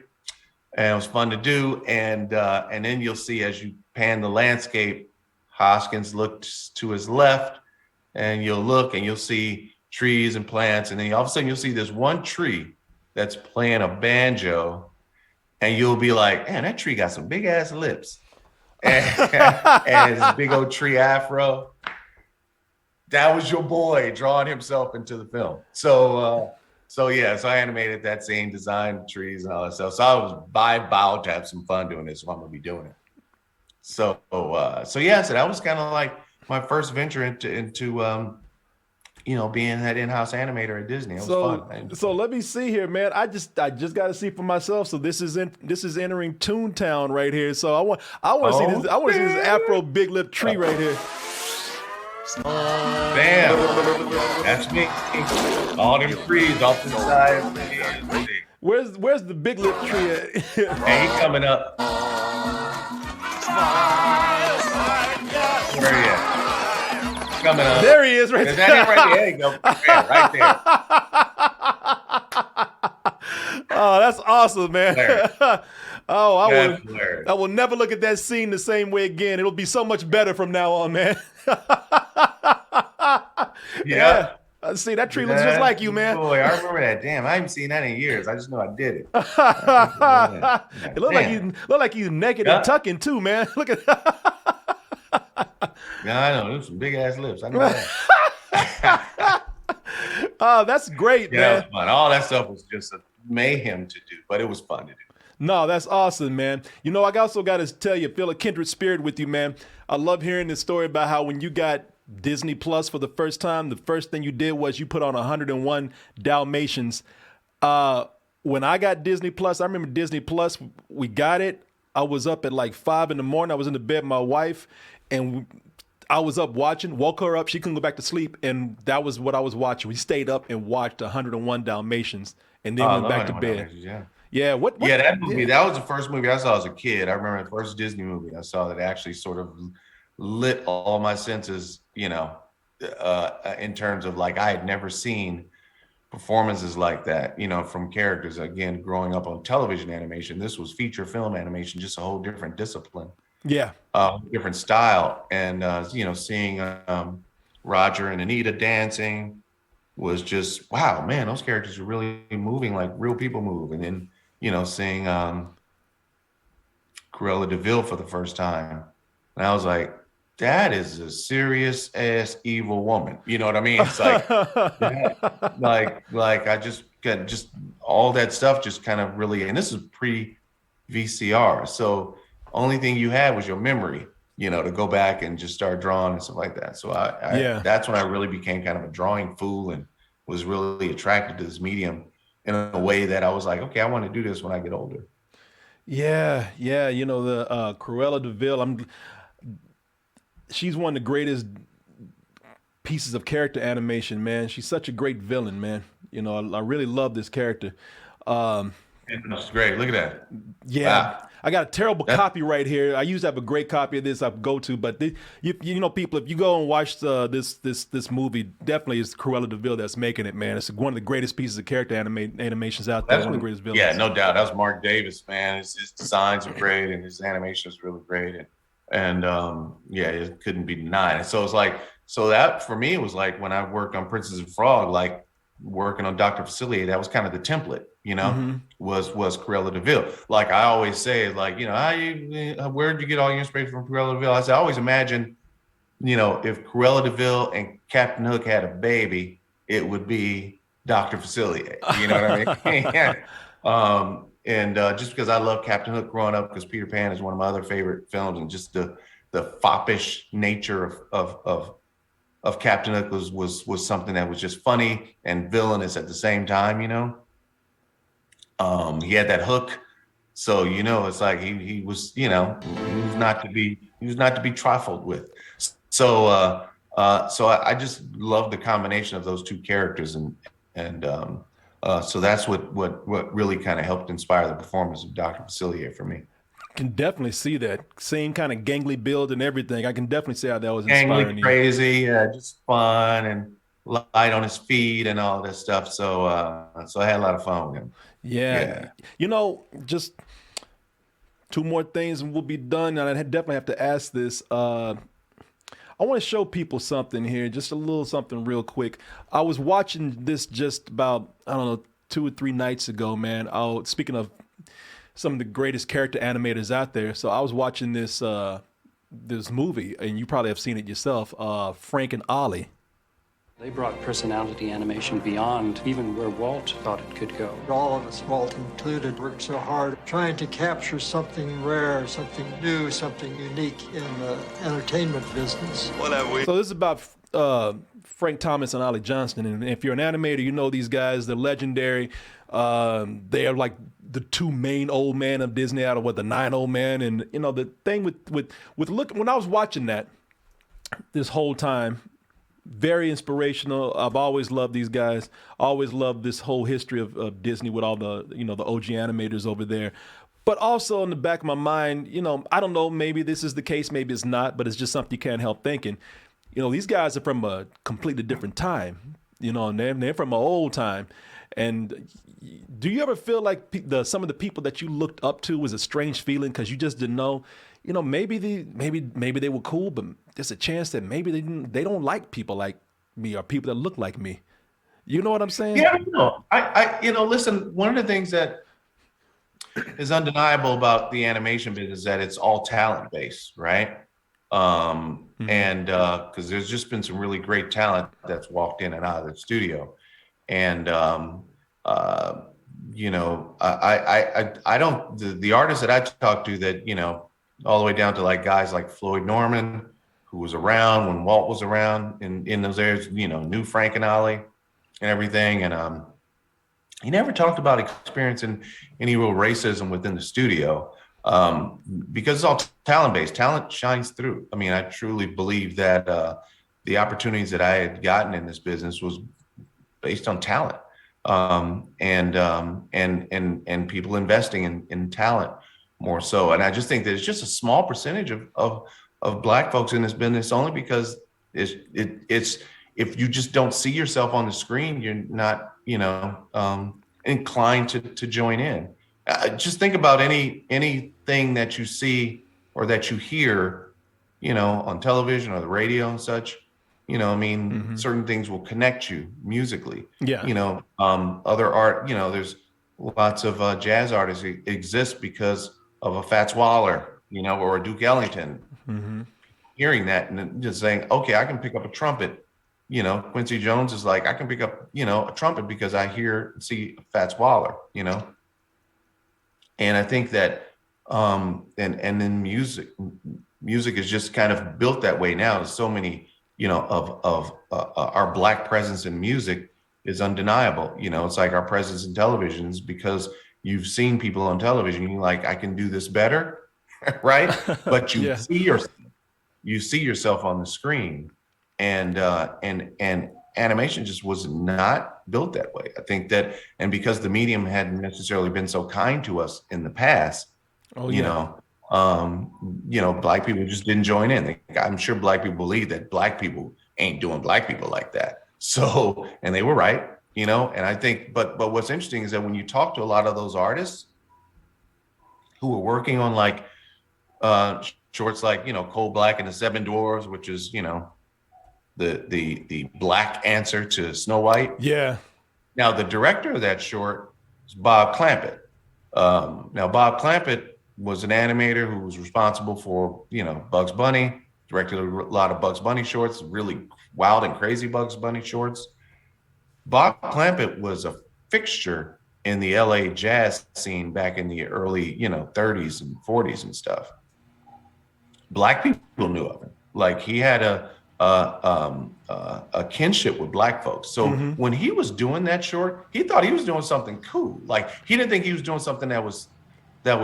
And it was fun to do. And then you'll see, as you pan the landscape, Hoskins looks to his left, and you'll look and you'll see trees and plants. And then all of a sudden you'll see this one tree that's playing a banjo, and you'll be like, man, that tree got some big ass lips. And his big old tree afro. That was your boy drawing himself into the film. So I animated that scene, designed trees and all that stuff. So I vowed to have some fun doing this, so I'm gonna be doing it. So that was kind of like my first venture into being that in-house animator at Disney. It was fun. So let me see here, man. I just got to see for myself. So this is entering Toontown right here. So I want to see this. I want to see this Afro big lip tree right here. Bam! That's me. All them trees off the side. Where's the big lip tree at? Hey, he coming up. Where he at? Coming up. There he is, right there. there. That right there. You go. Right there. Oh, that's awesome, man. Oh, I will never look at that scene the same way again. It'll be so much better from now on, man. Yeah. See, that tree looks just like you, man. Boy, I remember that. Damn, I haven't seen that in years. I just know I did it. It looked like you naked and tucking too, man. Look at Yeah, I know. There's some big ass lips. I know that. Oh, that's great, man. That was fun. All that stuff was just a mayhem to do, but it was fun to do. No, that's awesome, man. I also got to tell you, feel a kindred spirit with you, man. I love hearing this story about how when you got Disney Plus for the first time, the first thing you did was you put on 101 Dalmatians. When I got Disney Plus, I remember Disney Plus, we got it. I was up at like 5 a.m. I was in the bed with my wife, and I was up watching, woke her up. She couldn't go back to sleep, and that was what I was watching. We stayed up and watched 101 Dalmatians, and then went back to bed. Yeah. What? Yeah, that movie. That was the first movie I saw as a kid. I remember the first Disney movie I saw that actually sort of lit all my senses. In terms of, like, I had never seen performances like that. From characters. Again, growing up on television animation, this was feature film animation, just a whole different discipline. Yeah. Different style. And, seeing Roger and Anita dancing was just, wow, man, those characters are really moving like real people move. And then, seeing Cruella de Vil for the first time. And I was like, that is a serious ass evil woman. You know what I mean? It's like, like I just all that stuff just kind of really, and this is pre VCR. So only thing you had was your memory, to go back and just start drawing and stuff like that. So that's when I really became kind of a drawing fool and was really attracted to this medium in a way that I was like, okay, I want to do this when I get older. Yeah. The Cruella de Vil. She's one of the greatest pieces of character animation, man. She's such a great villain, man. I really love this character. That's great. Look at that. Yeah. Wow. I got a terrible copy right here. I used to have a great copy of this I go to, but people, if you go and watch this movie, definitely it's Cruella de Vil that's making it, man. It's one of the greatest pieces of character animations out there. One of the greatest villains. Yeah, no doubt. That was Mark Davis, man. His designs are great and his animation is really great. And it couldn't be denied. And so it's like, so that for me, it was like when I worked on Princess and Frog, like working on Dr. Facilier, that was kind of the template, was Cruella de Vil. Like I always say, like, where'd you get all your inspiration from Cruella de Vil? I said, I always imagine, if Cruella de Vil and Captain Hook had a baby, it would be Dr. Facilier. You know what I mean? And just because I love Captain Hook growing up, because Peter Pan is one of my other favorite films, and just the foppish nature of Captain Hook was something that was just funny and villainous at the same time, He had that hook. So, it's like he was, he was not to be trifled with. So I just love the combination of those two characters, and so that's what really kind of helped inspire the performance of Dr. Facilier for me. Can definitely see that same kind of gangly build and everything. I can definitely see how that was inspiring. Gangly, crazy, just fun and light on his feet and all this stuff. So I had a lot of fun with him. Yeah. Just two more things and we'll be done. And I definitely have to ask this. I want to show people something here, just a little something real quick. I was watching this just about, 2 or 3 nights ago, man. Speaking of some of the greatest character animators out there. So I was watching this movie, and you probably have seen it yourself, Frank and Ollie. They brought personality animation beyond even where Walt thought it could go. All of us, Walt included, worked so hard trying to capture something rare, something new, something unique in the entertainment business. So this is about Frank Thomas and Ollie Johnston. And if you're an animator, you know these guys, they're legendary. They are like the 2 main old men of Disney out of the 9 old men. And, the thing with when I was watching that this whole time, very inspirational. I've always loved these guys. Always loved this whole history of Disney with all the, the OG animators over there. But also in the back of my mind, I don't know, maybe this is the case, maybe it's not, but it's just something you can't help thinking. These guys are from a completely different time, and they're from an old time. And do you ever feel like some of the people that you looked up to was a strange feeling because you just didn't know, maybe they were cool, but there's a chance that maybe they don't like people like me or people that look like me. You know what I'm saying? Yeah, listen, one of the things that is undeniable about the animation business is that it's all talent based, right? And because there's just been some really great talent that's walked in and out of the studio. And, I don't, the artists that I talk to that, all the way down to like guys like Floyd Norman, who was around when Walt was around in those areas, knew Frank and Ollie and everything. And he never talked about experiencing any real racism within the studio because it's all talent-based. Talent shines through. I mean, I truly believe that the opportunities that I had gotten in this business was based on talent and people investing in talent more so. And I just think that it's just a small percentage of Black folks in this business, only because it's if you just don't see yourself on the screen, you're not, inclined to join in. Just think about anything that you see or that you hear, on television or the radio and such. Certain things will connect you musically. Yeah. Other art, there's lots of jazz artists exist because of a Fats Waller, or a Duke Ellington. Hearing that and just saying, okay, I can pick up a trumpet Quincy Jones is like, I can pick up, a trumpet because I see Fats Waller, And I think that, and then music is just kind of built that way now. There's so many, of our Black presence in music is undeniable. It's like our presence in televisions, because you've seen people on television, you're like, I can do this better, right? But you see yourself on the screen, and animation just was not built that way. I think that, and because the medium hadn't necessarily been so kind to us in the past, Black people just didn't join in. I'm sure Black people believe that Black people ain't doing Black people like that. So, and they were right, and I think, but what's interesting is that when you talk to a lot of those artists who were working on like shorts like, Cold Black and the Seven Dwarfs, which is, the Black answer to Snow White. Yeah. Now, the director of that short is Bob Clampett. Now, Bob Clampett was an animator who was responsible for, Bugs Bunny, directed a lot of Bugs Bunny shorts, really wild and crazy Bugs Bunny shorts. Bob Clampett was a fixture in the LA jazz scene back in the early, 30s and 40s and stuff. Black people knew of him. Like, he had a kinship with Black folks. So when he was doing that short, he thought he was doing something cool. Like, he didn't think he was doing something that was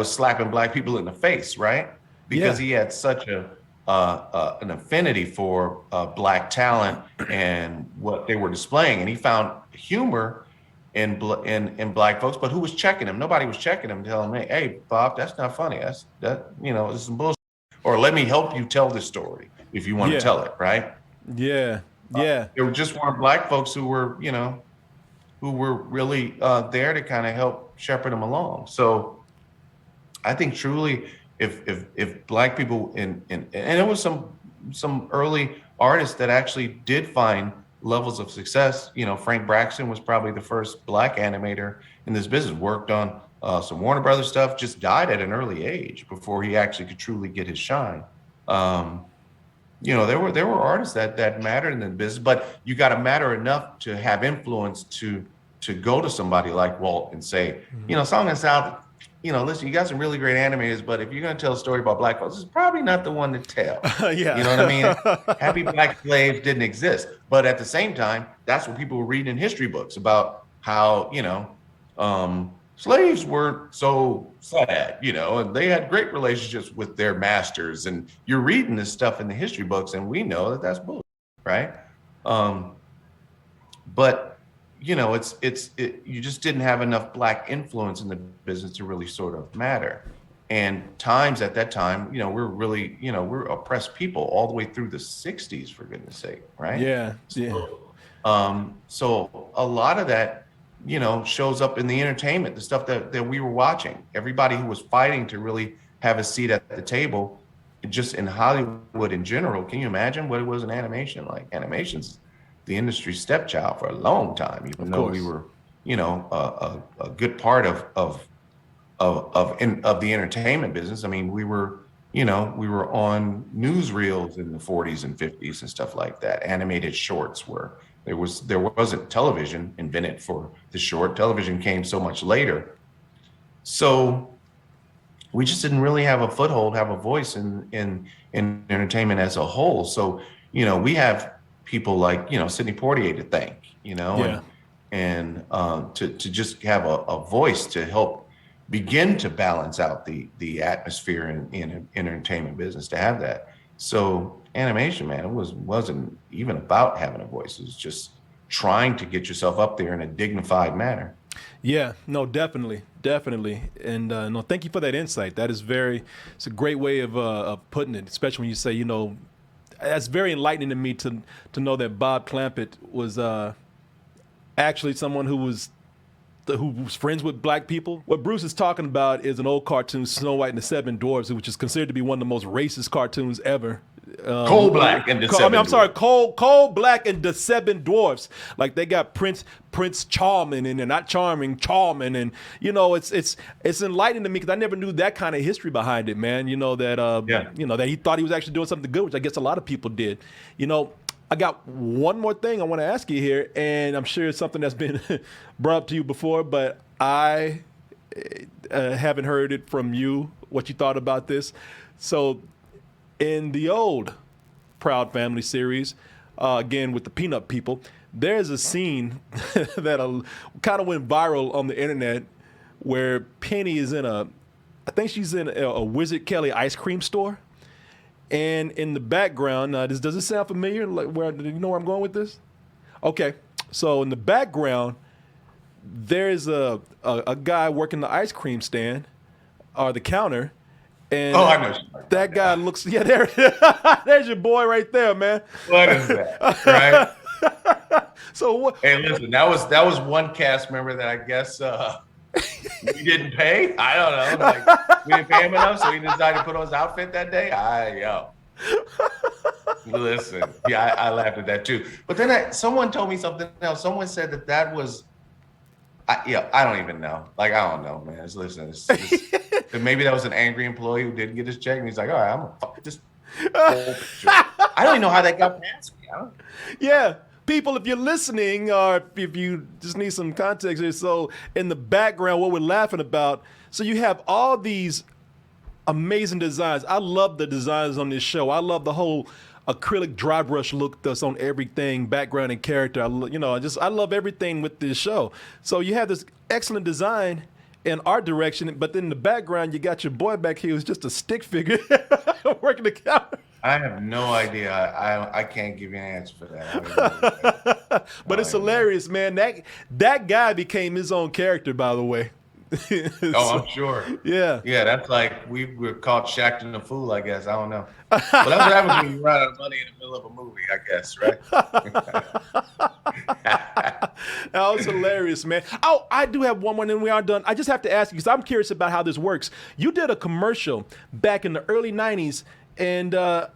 slapping Black people in the face, right? Because he had such an affinity for Black talent and what they were displaying, and he found humor in Black folks. But who was checking him? Nobody was checking him, telling me, "Hey, Bob, that's not funny. This is some bullshit." Or, "Let me help you tell this story if you want to tell it," right? Yeah. There just weren't Black folks who were really there to kind of help shepherd them along. So I think truly, if Black people and there was some early artists that actually did find levels of success. Frank Braxton was probably the first Black animator in this business. Worked on some Warner Brothers stuff. Just died at an early age before he actually could truly get his shine. There were artists that mattered in the business, but you got to matter enough to have influence to go to somebody like Walt and say, Song and South, listen, you got some really great animators, but if you're going to tell a story about Black folks, it's probably not the one to tell. Yeah. You know what I mean? Happy Black slaves didn't exist. But at the same time, that's what people were reading in history books about how, slaves weren't so sad, and they had great relationships with their masters. And you're reading this stuff in the history books, and we know that that's bullshit, right? But you just didn't have enough Black influence in the business to really sort of matter. And times at that time, we're really, we're oppressed people all the way through the 60s, for goodness sake, right? Yeah. So a lot of that, shows up in the entertainment, the stuff that we were watching. Everybody who was fighting to really have a seat at the table, just in Hollywood in general. Can you imagine what it was in animation? Like, animation's the industry stepchild for a long time, even though we were, a good part of the entertainment business. I mean, we were on newsreels in the 40s and 50s and stuff like that. Animated shorts there wasn't television invented for the short. Television came so much later. So we just didn't really have a foothold, have a voice in entertainment as a whole. So, we have people like, Sidney Poitier to thank, and to just have a voice to help begin to balance out the atmosphere in entertainment business, to have that. So animation, man, it wasn't even about having a voice. It was just trying to get yourself up there in a dignified manner. Yeah, no, definitely. And no, thank you for that insight. It's a great way of putting it, especially when you say, that's very enlightening to me to know that Bob Clampett was actually someone who was friends with Black people. What Bruce is talking about is an old cartoon, Snow White and the Seven Dwarfs, which is considered to be one of the most racist cartoons ever. Coal Black and the Coal Black and the Seven Dwarfs. Like, they got Prince Charming, and they're not Charming, and it's enlightening to me because I never knew that kind of history behind it, man. That he thought he was actually doing something good, which I guess a lot of people did. I got one more thing I want to ask you here, and I'm sure it's something that's been brought up to you before, but I haven't heard it from you, what you thought about this. So in the old Proud Family series, again with the Peanut People, there's a scene that kind of went viral on the internet where Penny is I think she's in a Wizard Kelly ice cream store. And in the background, does it sound familiar? Like, do you know where I'm going with this? Okay, so in the background, there's a guy working the ice cream stand or the counter, and I know. that guy looks. Yeah, there's your boy right there, man. What is that? Right? So what? Hey, listen, that was one cast member that I guess we didn't pay. I don't know. Like, we didn't pay him enough, so he decided to put on his outfit that day. Listen, yeah, I laughed at that too. But then someone told me something else. Someone said that was, I don't even know. Like, I don't know, man. Listen, maybe that was an angry employee who didn't get his check, and he's like, all right, I'm gonna fuck this. I don't even know how that got past me. Yeah. People, if you're listening, or if you just need some context here, so in the background, what we're laughing about, so you have all these amazing designs. I love the designs on this show. I love the whole acrylic dry brush look that's on everything, background and character. I love everything with this show. So you have this excellent design in art direction, but then in the background, you got your boy back here who's just a stick figure working the counter. I have no idea. I can't give you an answer for that. But it's hilarious, man. That guy became his own character, by the way. I'm sure. Yeah. Yeah, that's like we were caught Shaqtin' the Fool, I guess. I don't know. But that's what happens when you run out of money in the middle of a movie, I guess, right? That was hilarious, man. Oh, I do have one more, and then we are done. I just have to ask you, because I'm curious about how this works. You did a commercial back in the early 90s, and I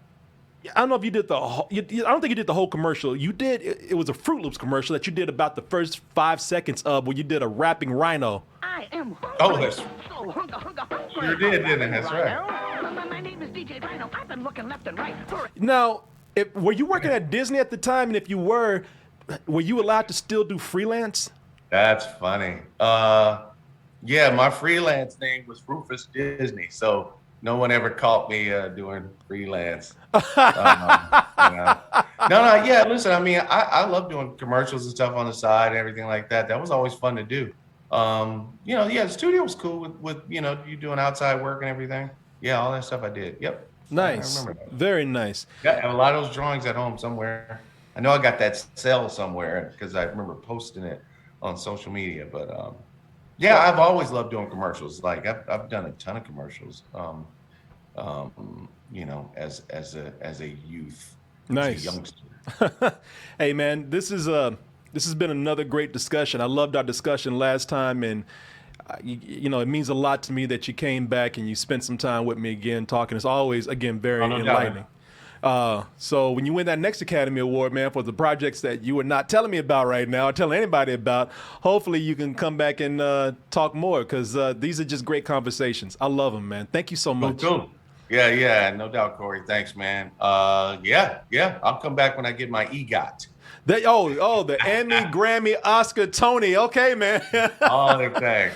don't know if you did the whole, I don't think you did the whole commercial. You did, it was a Fruit Loops commercial that you did about the first 5 seconds of where you did a rapping rhino. I am That's sure did, didn't it? That's right. My name is DJ Rhino. I've been looking left and right for Now, were you working at Disney at the time? And if you were you allowed to still do freelance? That's funny. Yeah, my freelance name was Rufus Disney, so no one ever caught me doing freelance. Yeah, listen, I mean, I love doing commercials and stuff on the side and everything like that. That was always fun to do. The studio was cool with you doing outside work and everything. Yeah, all that stuff I did. Yep. Nice. I remember that. Very nice. Yeah, I have a lot of those drawings at home somewhere. I know I got that cell somewhere because I remember posting it on social media. But yeah, I've always loved doing commercials. Like I've done a ton of commercials. As a youth, nice, as a youngster. Hey man, this has been another great discussion. I loved our discussion last time, and it means a lot to me that you came back and you spent some time with me again talking. It's always, again, very enlightening. So when you win that next Academy Award, man, for the projects that you are not telling me about right now, or telling anybody about, hopefully you can come back and talk more, because these are just great conversations. I love them, man. Thank you so much. Cool. Yeah, no doubt, Corey. Thanks, man. Yeah. I'll come back when I get my EGOT. The Emmy, Grammy, Oscar, Tony. Okay, man. All the things.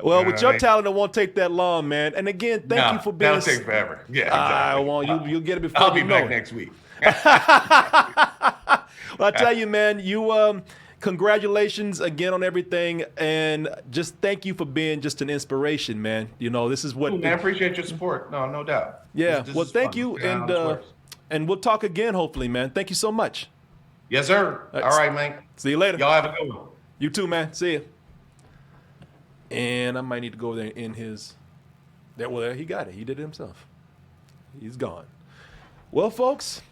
Well, with your talent, it won't take that long, man. And again, thank you for being. That'll take forever. Yeah, exactly. You'll get it before I'll be you know back it. next week. Well, I tell you, man, congratulations again on everything, and just thank you for being just an inspiration, man. This is what. Cool, man, I appreciate your support. No doubt. Yeah. This Well, is thank fun. you, Yeah, and we'll talk again, hopefully, man. Thank you so much. Yes, sir. All right, man. See you later. Y'all have a good one. You too, man. See you. And I might need to go there in his. There he got it. He did it himself. He's gone. Well, folks,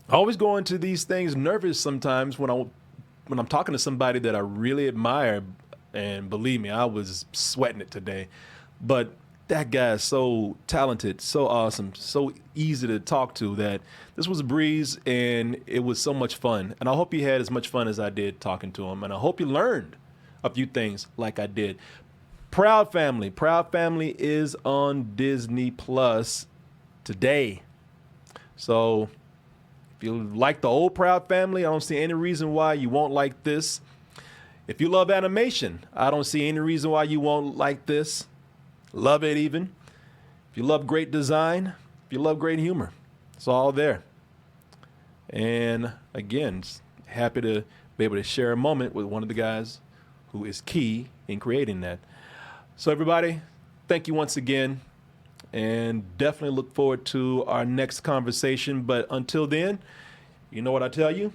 I always go into these things nervous sometimes when I'm talking to somebody that I really admire, and believe me, I was sweating it today. But that guy is so talented, so awesome, so easy to talk to, that this was a breeze, and it was so much fun. And I hope you had as much fun as I did talking to him, and I hope you learned a few things like I did. Proud Family is on Disney Plus today. So If you like the old Proud Family, I don't see any reason why you won't like this. If you love animation, I don't see any reason why you won't like this. Love it even. If you love great design, if you love great humor, it's all there. And again, happy to be able to share a moment with one of the guys who is key in creating that. So everybody, thank you once again. And definitely look forward to our next conversation. But until then, you know what I tell you?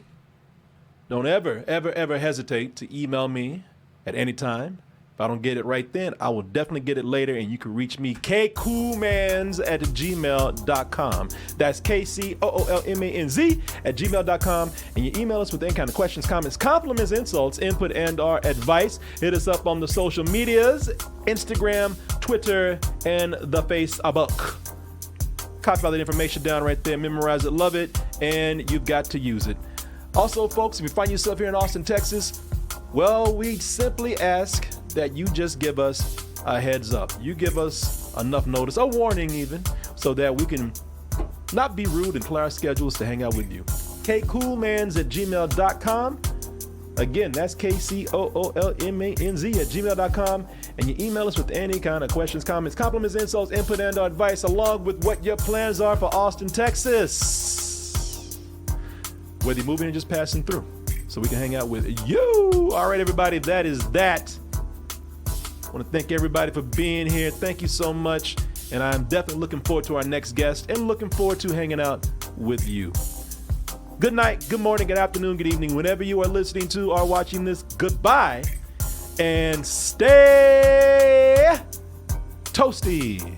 Don't ever, ever, ever hesitate to email me at any time. If I don't get it right then, I will definitely get it later, and you can reach me, kcoolmans@gmail.com. That's KCOOLMANZ@gmail.com. And you email us with any kind of questions, comments, compliments, insults, input, and/or advice. Hit us up on the social medias, Instagram, Twitter, and the Facebook. Copy all that information down right there, memorize it, love it, and you've got to use it. Also, folks, if you find yourself here in Austin, Texas, well, we simply ask that you just give us a heads up. You give us enough notice, a warning even, so that we can not be rude and clear our schedules to hang out with you. kcoolmans@gmail.com. Again, that's KCOOLMANZ@gmail.com. And you email us with any kind of questions, comments, compliments, insults, input, and advice, along with what your plans are for Austin, Texas. Whether you're moving or just passing through, so we can hang out with you. All right, everybody, that is that. I want to thank everybody for being here. Thank you so much. And I'm definitely looking forward to our next guest and looking forward to hanging out with you. Good night, good morning, good afternoon, good evening, whenever you are listening to or watching this. Goodbye and stay toasty.